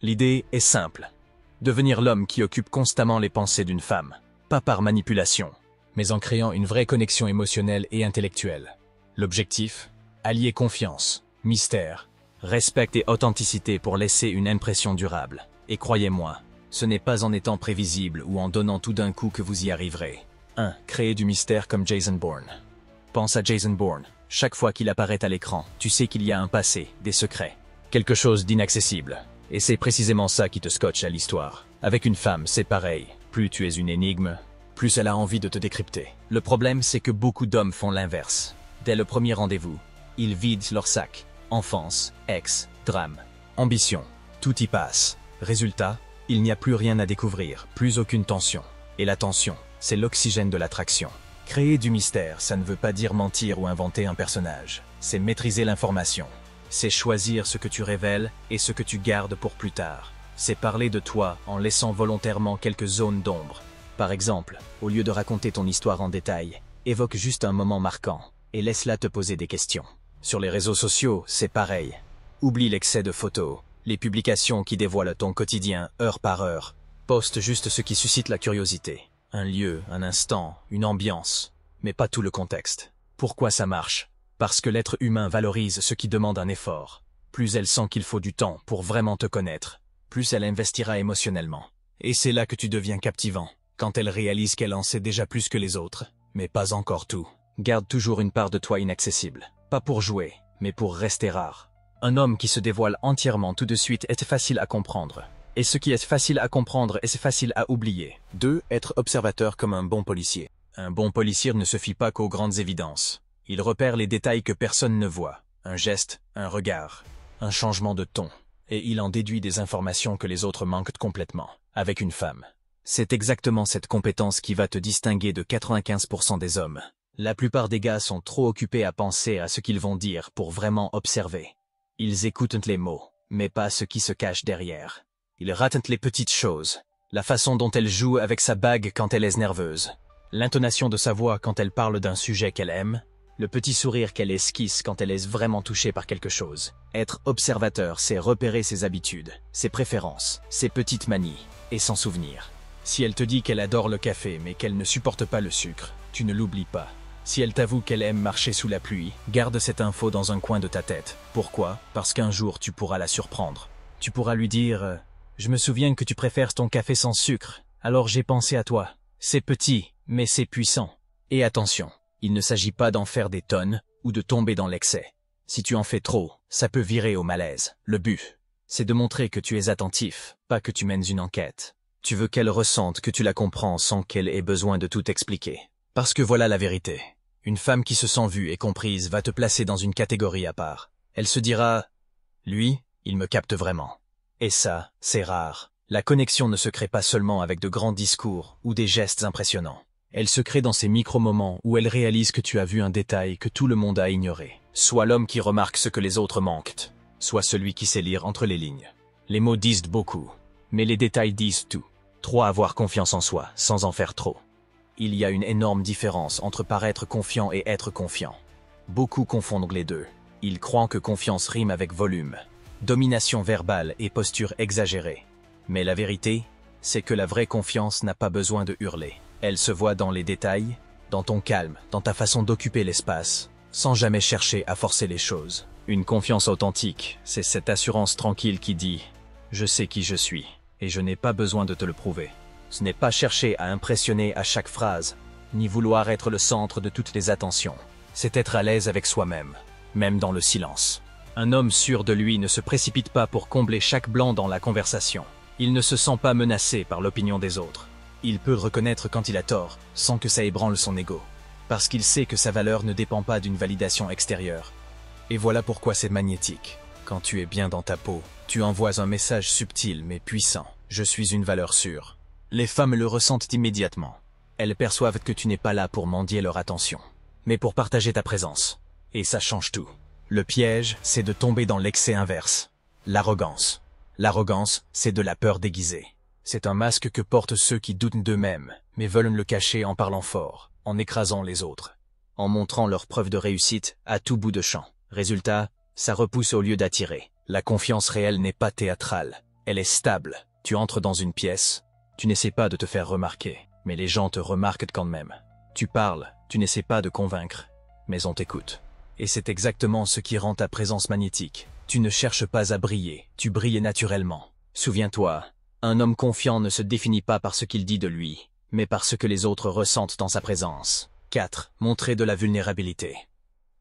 L'idée est simple. Devenir l'homme qui occupe constamment les pensées d'une femme. Pas par manipulation, mais en créant une vraie connexion émotionnelle et intellectuelle. L'objectif? Allier confiance, mystère, respect et authenticité pour laisser une impression durable. Et croyez-moi, ce n'est pas en étant prévisible ou en donnant tout d'un coup que vous y arriverez. 1. Créer du mystère comme Jason Bourne. Pense à Jason Bourne. Chaque fois qu'il apparaît à l'écran, tu sais qu'il y a un passé, des secrets, quelque chose d'inaccessible. Et c'est précisément ça qui te scotche à l'histoire. Avec une femme, c'est pareil. Plus tu es une énigme, plus elle a envie de te décrypter. Le problème, c'est que beaucoup d'hommes font l'inverse. Dès le premier rendez-vous, ils vident leur sac. Enfance, ex, drame, ambition. Tout y passe. Résultat, il n'y a plus rien à découvrir, plus aucune tension. Et la tension, c'est l'oxygène de l'attraction. Créer du mystère, ça ne veut pas dire mentir ou inventer un personnage. C'est maîtriser l'information. C'est choisir ce que tu révèles et ce que tu gardes pour plus tard. C'est parler de toi en laissant volontairement quelques zones d'ombre. Par exemple, au lieu de raconter ton histoire en détail, évoque juste un moment marquant et laisse-la te poser des questions. Sur les réseaux sociaux, c'est pareil. Oublie l'excès de photos, les publications qui dévoilent ton quotidien heure par heure. Poste juste ce qui suscite la curiosité. Un lieu, un instant, une ambiance, mais pas tout le contexte. Pourquoi ça marche? Parce que l'être humain valorise ce qui demande un effort. Plus elle sent qu'il faut du temps pour vraiment te connaître, plus elle investira émotionnellement. Et c'est là que tu deviens captivant, quand elle réalise qu'elle en sait déjà plus que les autres, mais pas encore tout. Garde toujours une part de toi inaccessible, pas pour jouer, mais pour rester rare. Un homme qui se dévoile entièrement tout de suite est facile à comprendre. Et ce qui est facile à comprendre est facile à oublier. 2. Être observateur comme un bon policier. Un bon policier ne se fie pas qu'aux grandes évidences. Il repère les détails que personne ne voit. Un geste, un regard, un changement de ton. Et il en déduit des informations que les autres manquent complètement. Avec une femme, c'est exactement cette compétence qui va te distinguer de 95% des hommes. La plupart des gars sont trop occupés à penser à ce qu'ils vont dire pour vraiment observer. Ils écoutent les mots, mais pas ce qui se cache derrière. Ils ratent les petites choses. La façon dont elle joue avec sa bague quand elle est nerveuse. L'intonation de sa voix quand elle parle d'un sujet qu'elle aime. Le petit sourire qu'elle esquisse quand elle est vraiment touchée par quelque chose. Être observateur, c'est repérer ses habitudes, ses préférences, ses petites manies, et s'en souvenir. Si elle te dit qu'elle adore le café mais qu'elle ne supporte pas le sucre, tu ne l'oublies pas. Si elle t'avoue qu'elle aime marcher sous la pluie, garde cette info dans un coin de ta tête. Pourquoi? Parce qu'un jour tu pourras la surprendre. Tu pourras lui dire « Je me souviens que tu préfères ton café sans sucre, alors j'ai pensé à toi. C'est petit, mais c'est puissant. » Et attention, il ne s'agit pas d'en faire des tonnes ou de tomber dans l'excès. Si tu en fais trop, ça peut virer au malaise. Le but, c'est de montrer que tu es attentif, pas que tu mènes une enquête. Tu veux qu'elle ressente que tu la comprends sans qu'elle ait besoin de tout expliquer. Parce que voilà la vérité. Une femme qui se sent vue et comprise va te placer dans une catégorie à part. Elle se dira « Lui, il me capte vraiment. » Et ça, c'est rare. La connexion ne se crée pas seulement avec de grands discours ou des gestes impressionnants. Elle se crée dans ces micro-moments où elle réalise que tu as vu un détail que tout le monde a ignoré. Soit l'homme qui remarque ce que les autres manquent, soit celui qui sait lire entre les lignes. Les mots disent beaucoup, mais les détails disent tout. 3. Avoir confiance en soi, sans en faire trop. Il y a une énorme différence entre paraître confiant et être confiant. Beaucoup confondent les deux. Ils croient que confiance rime avec volume, domination verbale et posture exagérée. Mais la vérité, c'est que la vraie confiance n'a pas besoin de hurler. Elle se voit dans les détails, dans ton calme, dans ta façon d'occuper l'espace, sans jamais chercher à forcer les choses. Une confiance authentique, c'est cette assurance tranquille qui dit « Je sais qui je suis, et je n'ai pas besoin de te le prouver ». Ce n'est pas chercher à impressionner à chaque phrase, ni vouloir être le centre de toutes les attentions. C'est être à l'aise avec soi-même, même dans le silence. Un homme sûr de lui ne se précipite pas pour combler chaque blanc dans la conversation. Il ne se sent pas menacé par l'opinion des autres. Il peut reconnaître quand il a tort, sans que ça ébranle son ego. Parce qu'il sait que sa valeur ne dépend pas d'une validation extérieure. Et voilà pourquoi c'est magnétique. Quand tu es bien dans ta peau, tu envoies un message subtil mais puissant. Je suis une valeur sûre. Les femmes le ressentent immédiatement. Elles perçoivent que tu n'es pas là pour mendier leur attention, mais pour partager ta présence. Et ça change tout. Le piège, c'est de tomber dans l'excès inverse. L'arrogance. L'arrogance, c'est de la peur déguisée. C'est un masque que portent ceux qui doutent d'eux-mêmes, mais veulent le cacher en parlant fort, en écrasant les autres, en montrant leurs preuves de réussite à tout bout de champ. Résultat, ça repousse au lieu d'attirer. La confiance réelle n'est pas théâtrale. Elle est stable. Tu entres dans une pièce, tu n'essaies pas de te faire remarquer, mais les gens te remarquent quand même. Tu parles, tu n'essaies pas de convaincre, mais on t'écoute. Et c'est exactement ce qui rend ta présence magnétique. Tu ne cherches pas à briller, tu brilles naturellement. Souviens-toi, un homme confiant ne se définit pas par ce qu'il dit de lui, mais par ce que les autres ressentent dans sa présence. 4. Montrer de la vulnérabilité.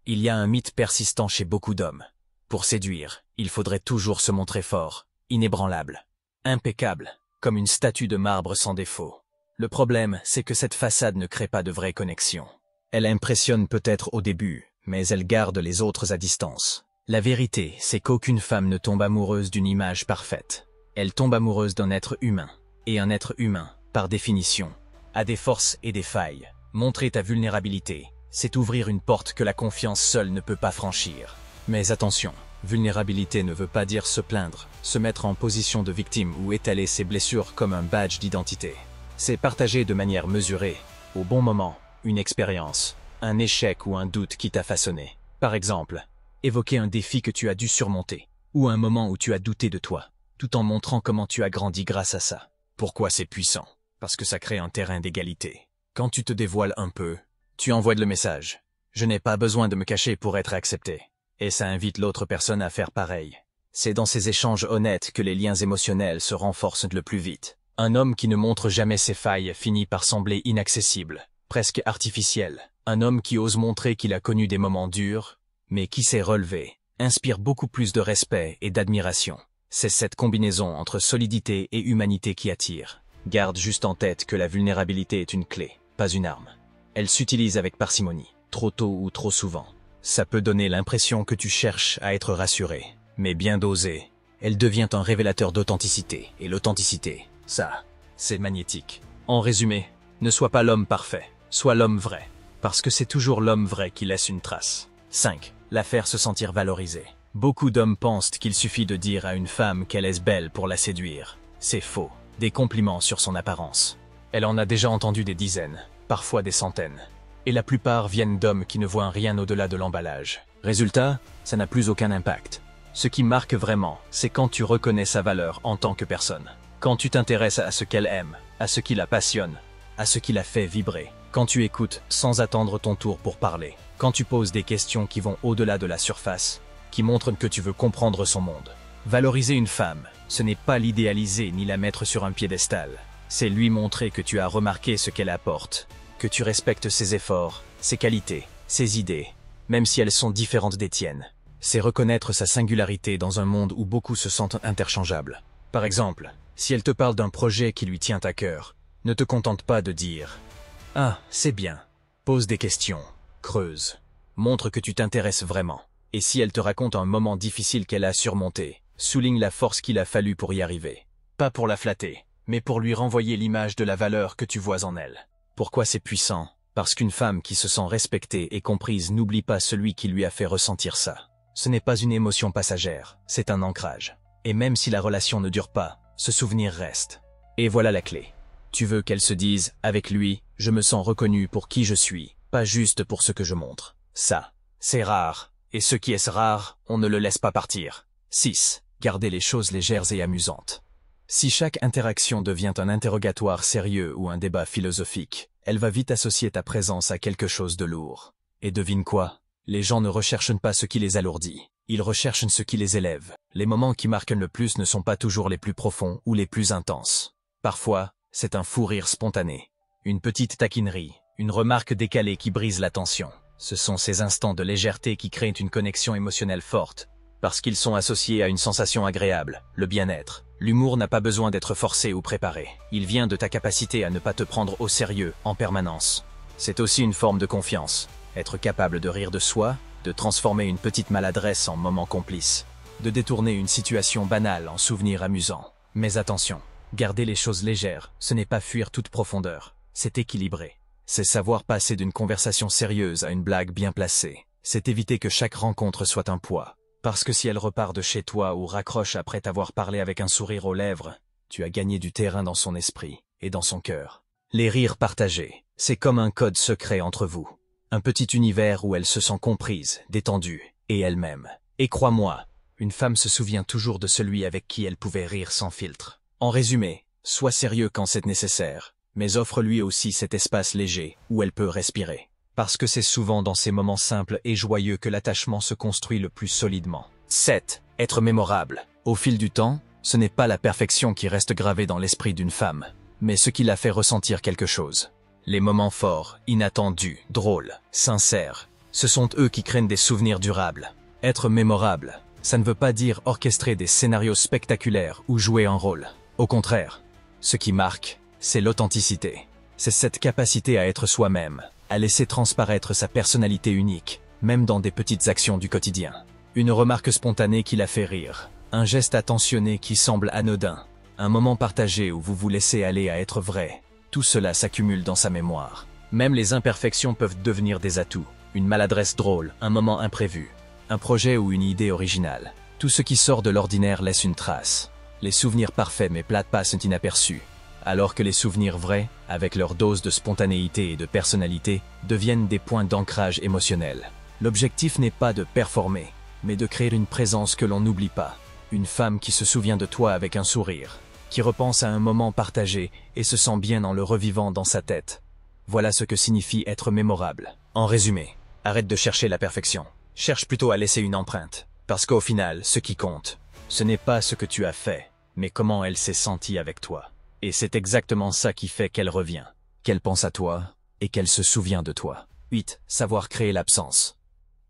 Il y a un mythe persistant chez beaucoup d'hommes. Pour séduire, il faudrait toujours se montrer fort, inébranlable, impeccable, comme une statue de marbre sans défaut. Le problème, c'est que cette façade ne crée pas de vraie connexion. Elle impressionne peut-être au début, mais elle garde les autres à distance. La vérité, c'est qu'aucune femme ne tombe amoureuse d'une image parfaite. Elle tombe amoureuse d'un être humain. Et un être humain, par définition, a des forces et des failles. Montrer ta vulnérabilité, c'est ouvrir une porte que la confiance seule ne peut pas franchir. Mais attention, vulnérabilité ne veut pas dire se plaindre, se mettre en position de victime ou étaler ses blessures comme un badge d'identité. C'est partager de manière mesurée, au bon moment, une expérience, un échec ou un doute qui t'a façonné. Par exemple, évoquer un défi que tu as dû surmonter, ou un moment où tu as douté de toi, tout en montrant comment tu as grandi grâce à ça. Pourquoi c'est puissant? Parce que ça crée un terrain d'égalité. Quand tu te dévoiles un peu, tu envoies le message. Je n'ai pas besoin de me cacher pour être accepté. Et ça invite l'autre personne à faire pareil. C'est dans ces échanges honnêtes que les liens émotionnels se renforcent le plus vite. Un homme qui ne montre jamais ses failles finit par sembler inaccessible, presque artificiel. Un homme qui ose montrer qu'il a connu des moments durs, mais qui s'est relevé, inspire beaucoup plus de respect et d'admiration. C'est cette combinaison entre solidité et humanité qui attire. Garde juste en tête que la vulnérabilité est une clé, pas une arme. Elle s'utilise avec parcimonie, trop tôt ou trop souvent. Ça peut donner l'impression que tu cherches à être rassuré, mais bien dosée, elle devient un révélateur d'authenticité. Et l'authenticité, ça, c'est magnétique. En résumé, ne sois pas l'homme parfait, sois l'homme vrai, parce que c'est toujours l'homme vrai qui laisse une trace. 5. La faire se sentir valorisée. Beaucoup d'hommes pensent qu'il suffit de dire à une femme qu'elle est belle pour la séduire. C'est faux. Des compliments sur son apparence. Elle en a déjà entendu des dizaines, parfois des centaines. Et la plupart viennent d'hommes qui ne voient rien au-delà de l'emballage. Résultat, ça n'a plus aucun impact. Ce qui marque vraiment, c'est quand tu reconnais sa valeur en tant que personne. Quand tu t'intéresses à ce qu'elle aime, à ce qui la passionne, à ce qui la fait vibrer. Quand tu écoutes sans attendre ton tour pour parler. Quand tu poses des questions qui vont au-delà de la surface, qui montrent que tu veux comprendre son monde. Valoriser une femme, ce n'est pas l'idéaliser ni la mettre sur un piédestal. C'est lui montrer que tu as remarqué ce qu'elle apporte, que tu respectes ses efforts, ses qualités, ses idées, même si elles sont différentes des tiennes. C'est reconnaître sa singularité dans un monde où beaucoup se sentent interchangeables. Par exemple, si elle te parle d'un projet qui lui tient à cœur, ne te contente pas de dire « Ah, c'est bien ». Pose des questions, creuse, montre que tu t'intéresses vraiment. Et si elle te raconte un moment difficile qu'elle a surmonté, souligne la force qu'il a fallu pour y arriver. Pas pour la flatter, mais pour lui renvoyer l'image de la valeur que tu vois en elle. Pourquoi c'est puissant? Parce qu'une femme qui se sent respectée et comprise n'oublie pas celui qui lui a fait ressentir ça. Ce n'est pas une émotion passagère, c'est un ancrage. Et même si la relation ne dure pas, ce souvenir reste. Et voilà la clé. Tu veux qu'elle se dise, avec lui, je me sens reconnu pour qui je suis, pas juste pour ce que je montre. Ça, c'est rare. Et ce qui est rare, on ne le laisse pas partir. 6. Garder les choses légères et amusantes. Si chaque interaction devient un interrogatoire sérieux ou un débat philosophique, elle va vite associer ta présence à quelque chose de lourd. Et devine quoi? Les gens ne recherchent pas ce qui les alourdit. Ils recherchent ce qui les élève. Les moments qui marquent le plus ne sont pas toujours les plus profonds ou les plus intenses. Parfois, c'est un fou rire spontané, une petite taquinerie, une remarque décalée qui brise la tension. Ce sont ces instants de légèreté qui créent une connexion émotionnelle forte, parce qu'ils sont associés à une sensation agréable, le bien-être. L'humour n'a pas besoin d'être forcé ou préparé. Il vient de ta capacité à ne pas te prendre au sérieux en permanence. C'est aussi une forme de confiance, être capable de rire de soi, de transformer une petite maladresse en moment complice, de détourner une situation banale en souvenir amusant. Mais attention, garder les choses légères, ce n'est pas fuir toute profondeur, c'est équilibrer. C'est savoir passer d'une conversation sérieuse à une blague bien placée. C'est éviter que chaque rencontre soit un poids. Parce que si elle repart de chez toi ou raccroche après t'avoir parlé avec un sourire aux lèvres, tu as gagné du terrain dans son esprit et dans son cœur. Les rires partagés, c'est comme un code secret entre vous. Un petit univers où elle se sent comprise, détendue et elle-même. Et crois-moi, Une femme se souvient toujours de celui avec qui elle pouvait rire sans filtre. En résumé, sois sérieux quand c'est nécessaire, mais offre-lui aussi cet espace léger où elle peut respirer. Parce que c'est souvent dans ces moments simples et joyeux que l'attachement se construit le plus solidement. 7. Être mémorable. Au fil du temps, ce n'est pas la perfection qui reste gravée dans l'esprit d'une femme, mais ce qui la fait ressentir quelque chose. Les moments forts, inattendus, drôles, sincères, ce sont eux qui créent des souvenirs durables. Être mémorable, ça ne veut pas dire orchestrer des scénarios spectaculaires ou jouer un rôle. Au contraire, ce qui marque, c'est l'authenticité. C'est cette capacité à être soi-même, à laisser transparaître sa personnalité unique, même dans des petites actions du quotidien. Une remarque spontanée qui la fait rire, un geste attentionné qui semble anodin, un moment partagé où vous vous laissez aller à être vrai. Tout cela s'accumule dans sa mémoire. Même les imperfections peuvent devenir des atouts. Une maladresse drôle, un moment imprévu, un projet ou une idée originale. Tout ce qui sort de l'ordinaire laisse une trace. Les souvenirs parfaits mais plats passent inaperçus, alors que les souvenirs vrais, avec leur dose de spontanéité et de personnalité, deviennent des points d'ancrage émotionnel. L'objectif n'est pas de performer, mais de créer une présence que l'on n'oublie pas. Une femme qui se souvient de toi avec un sourire, qui repense à un moment partagé et se sent bien en le revivant dans sa tête. Voilà ce que signifie être mémorable. En résumé, arrête de chercher la perfection. Cherche plutôt à laisser une empreinte. Parce qu'au final, ce qui compte, ce n'est pas ce que tu as fait, mais comment elle s'est sentie avec toi. Et c'est exactement ça qui fait qu'elle revient, qu'elle pense à toi et qu'elle se souvient de toi. 8. Savoir créer l'absence.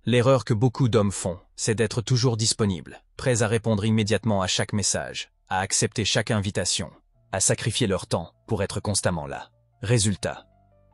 L'erreur que beaucoup d'hommes font, c'est d'être toujours disponibles, prêts à répondre immédiatement à chaque message, à accepter chaque invitation, à sacrifier leur temps pour être constamment là. Résultat,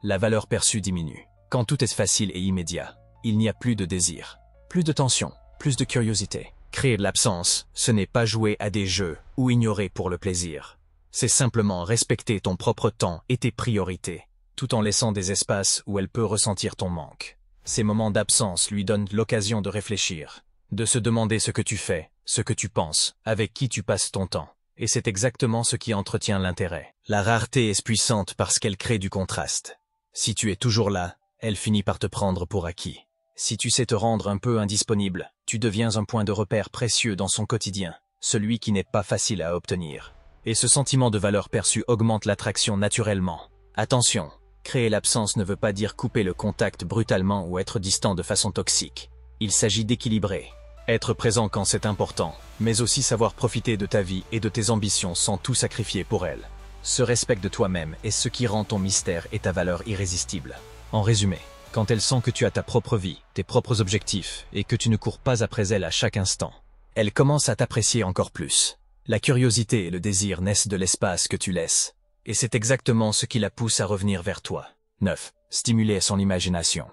la valeur perçue diminue. Quand tout est facile et immédiat, il n'y a plus de désir, plus de tension, plus de curiosité. Créer de l'absence, ce n'est pas jouer à des jeux ou ignorer pour le plaisir. C'est simplement respecter ton propre temps et tes priorités, tout en laissant des espaces où elle peut ressentir ton manque. Ces moments d'absence lui donnent l'occasion de réfléchir, de se demander ce que tu fais, ce que tu penses, avec qui tu passes ton temps. Et c'est exactement ce qui entretient l'intérêt. La rareté est puissante parce qu'elle crée du contraste. Si tu es toujours là, elle finit par te prendre pour acquis. Si tu sais te rendre un peu indisponible, tu deviens un point de repère précieux dans son quotidien, celui qui n'est pas facile à obtenir. Et ce sentiment de valeur perçue augmente l'attraction naturellement. Attention, créer l'absence ne veut pas dire couper le contact brutalement ou être distant de façon toxique. Il s'agit d'équilibrer. Être présent quand c'est important, mais aussi savoir profiter de ta vie et de tes ambitions sans tout sacrifier pour elle. Ce respect de toi-même est ce qui rend ton mystère et ta valeur irrésistible. En résumé, quand elle sent que tu as ta propre vie, tes propres objectifs, et que tu ne cours pas après elle à chaque instant, elle commence à t'apprécier encore plus. La curiosité et le désir naissent de l'espace que tu laisses, et c'est exactement ce qui la pousse à revenir vers toi. 9. Stimuler son imagination.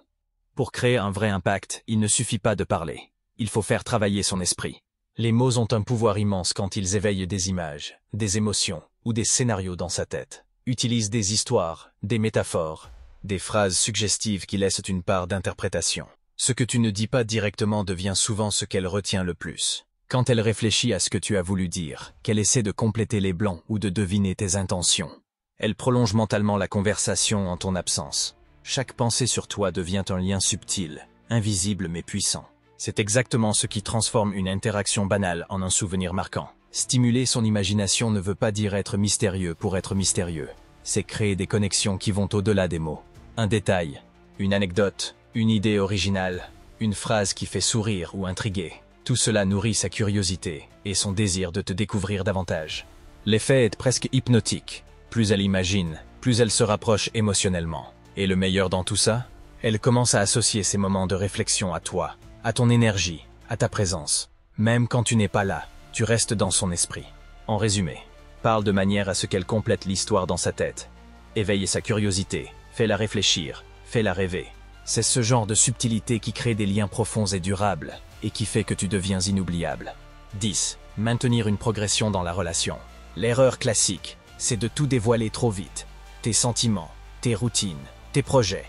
Pour créer un vrai impact, il ne suffit pas de parler. Il faut faire travailler son esprit. Les mots ont un pouvoir immense quand ils éveillent des images, des émotions ou des scénarios dans sa tête. Utilise des histoires, des métaphores, des phrases suggestives qui laissent une part d'interprétation. Ce que tu ne dis pas directement devient souvent ce qu'elle retient le plus. Quand elle réfléchit à ce que tu as voulu dire, qu'elle essaie de compléter les blancs ou de deviner tes intentions, elle prolonge mentalement la conversation en ton absence. Chaque pensée sur toi devient un lien subtil, invisible mais puissant. C'est exactement ce qui transforme une interaction banale en un souvenir marquant. Stimuler son imagination ne veut pas dire être mystérieux pour être mystérieux. C'est créer des connexions qui vont au-delà des mots. Un détail, une anecdote, une idée originale, une phrase qui fait sourire ou intriguer. Tout cela nourrit sa curiosité et son désir de te découvrir davantage. L'effet est presque hypnotique. Plus elle imagine, plus elle se rapproche émotionnellement. Et le meilleur dans tout ça, elle commence à associer ces moments de réflexion à toi, à ton énergie, à ta présence. Même quand tu n'es pas là, tu restes dans son esprit. En résumé, parle de manière à ce qu'elle complète l'histoire dans sa tête. Éveille sa curiosité, fais-la réfléchir, fais-la rêver. C'est ce genre de subtilité qui crée des liens profonds et durables, et qui fait que tu deviens inoubliable. 10. Maintenir une progression dans la relation. L'erreur classique, c'est de tout dévoiler trop vite. Tes sentiments, tes routines, tes projets.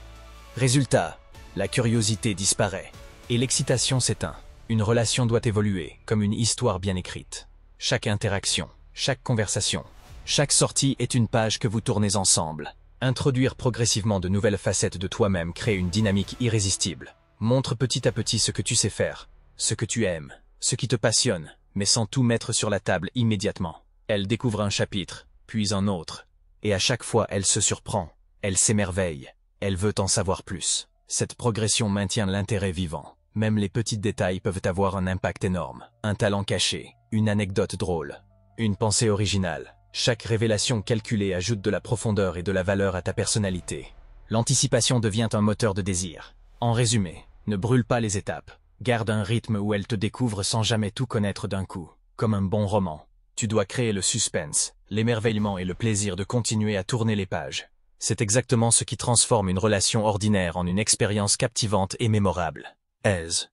Résultat, la curiosité disparaît, et l'excitation s'éteint. Une relation doit évoluer, comme une histoire bien écrite. Chaque interaction, chaque conversation, chaque sortie est une page que vous tournez ensemble. Introduire progressivement de nouvelles facettes de toi-même crée une dynamique irrésistible. Montre petit à petit ce que tu sais faire, ce que tu aimes, ce qui te passionne, mais sans tout mettre sur la table immédiatement. Elle découvre un chapitre, puis un autre. Et à chaque fois elle se surprend, elle s'émerveille, elle veut en savoir plus. Cette progression maintient l'intérêt vivant. Même les petits détails peuvent avoir un impact énorme. Un talent caché, une anecdote drôle, une pensée originale. Chaque révélation calculée ajoute de la profondeur et de la valeur à ta personnalité. L'anticipation devient un moteur de désir. En résumé, ne brûle pas les étapes. Garde un rythme où elle te découvre sans jamais tout connaître d'un coup. Comme un bon roman, tu dois créer le suspense, l'émerveillement et le plaisir de continuer à tourner les pages. C'est exactement ce qui transforme une relation ordinaire en une expérience captivante et mémorable.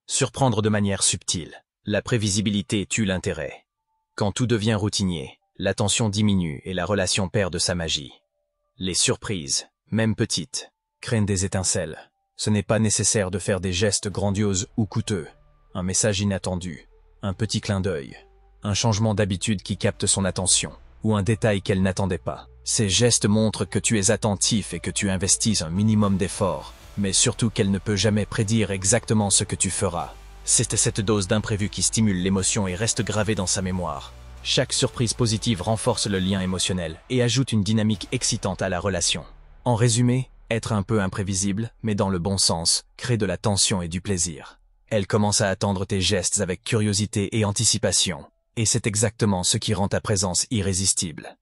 Surprendre de manière subtile. La prévisibilité tue l'intérêt. Quand tout devient routinier, l'attention diminue et la relation perd de sa magie. Les surprises, même petites, créent des étincelles. Ce n'est pas nécessaire de faire des gestes grandioses ou coûteux. Un message inattendu, un petit clin d'œil, un changement d'habitude qui capte son attention, ou un détail qu'elle n'attendait pas. Ces gestes montrent que tu es attentif et que tu investis un minimum d'effort, mais surtout qu'elle ne peut jamais prédire exactement ce que tu feras. C'est cette dose d'imprévu qui stimule l'émotion et reste gravée dans sa mémoire. Chaque surprise positive renforce le lien émotionnel et ajoute une dynamique excitante à la relation. En résumé, être un peu imprévisible, mais dans le bon sens, crée de la tension et du plaisir. Elle commence à attendre tes gestes avec curiosité et anticipation, et c'est exactement ce qui rend ta présence irrésistible.